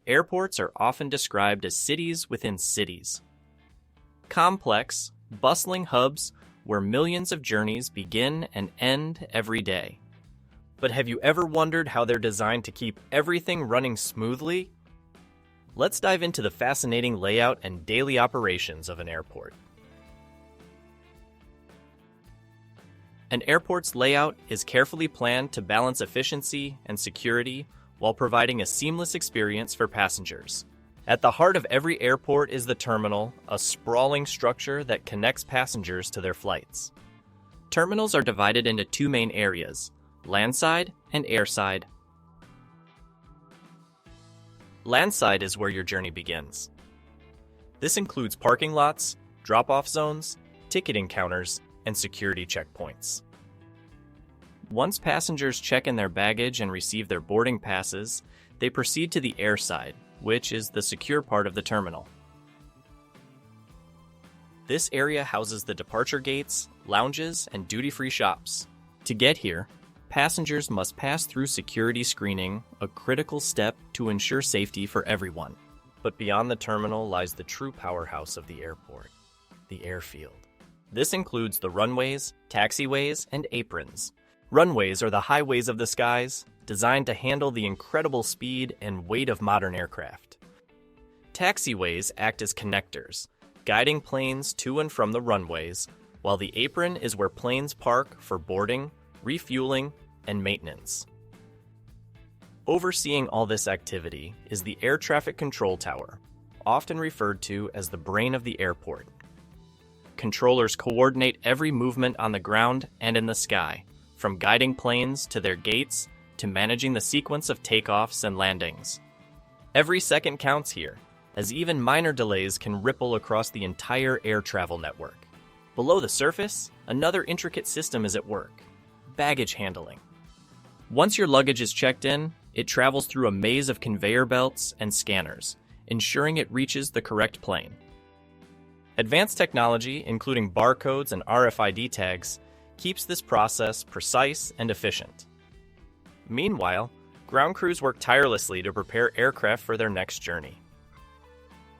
Airports are often described as cities within cities. Complex, bustling hubs where millions of journeys begin and end every day. But have you ever wondered how they're designed to keep everything running smoothly? Let's dive into the fascinating layout and daily operations of an airport. An airport's layout is carefully planned to balance efficiency and security while providing a seamless experience for passengers. At the heart of every airport is the terminal, a sprawling structure that connects passengers to their flights. Terminals are divided into two main areas, landside and airside. Landside is where your journey begins. This includes parking lots, drop-off zones, ticketing counters, and security checkpoints. Once passengers check in their baggage and receive their boarding passes, they proceed to the airside, which is the secure part of the terminal. This area houses the departure gates, lounges, and duty-free shops. To get here, passengers must pass through security screening, a critical step to ensure safety for everyone. But beyond the terminal lies the true powerhouse of the airport, the airfield. This includes the runways, taxiways, and aprons. Runways are the highways of the skies, designed to handle the incredible speed and weight of modern aircraft. Taxiways act as connectors, guiding planes to and from the runways, while the apron is where planes park for boarding, refueling, and maintenance. Overseeing all this activity is the Air Traffic Control Tower, often referred to as the brain of the airport. Controllers coordinate every movement on the ground and in the sky, from guiding planes to their gates to managing the sequence of takeoffs and landings. Every second counts here, as even minor delays can ripple across the entire air travel network. Below the surface, another intricate system is at work: baggage handling. Once your luggage is checked in, it travels through a maze of conveyor belts and scanners, ensuring it reaches the correct plane. Advanced technology, including barcodes and RFID tags, keeps this process precise and efficient. Meanwhile, ground crews work tirelessly to prepare aircraft for their next journey.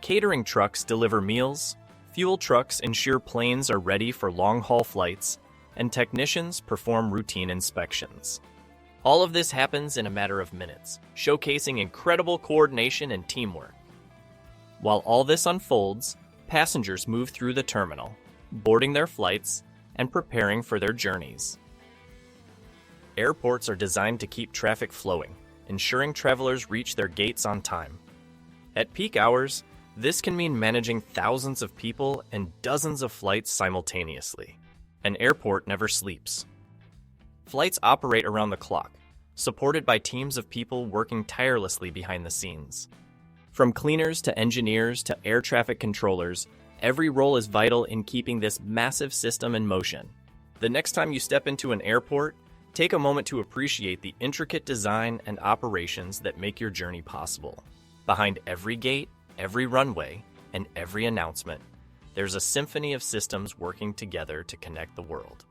Catering trucks deliver meals, fuel trucks ensure planes are ready for long-haul flights, and technicians perform routine inspections. All of this happens in a matter of minutes, showcasing incredible coordination and teamwork. While all this unfolds, passengers move through the terminal, boarding their flights and preparing for their journeys. Airports are designed to keep traffic flowing, ensuring travelers reach their gates on time. At peak hours, this can mean managing thousands of people and dozens of flights simultaneously. An airport never sleeps. Flights operate around the clock, supported by teams of people working tirelessly behind the scenes. From cleaners to engineers to air traffic controllers, every role is vital in keeping this massive system in motion. The next time you step into an airport, take a moment to appreciate the intricate design and operations that make your journey possible. Behind every gate, every runway, and every announcement, there's a symphony of systems working together to connect the world.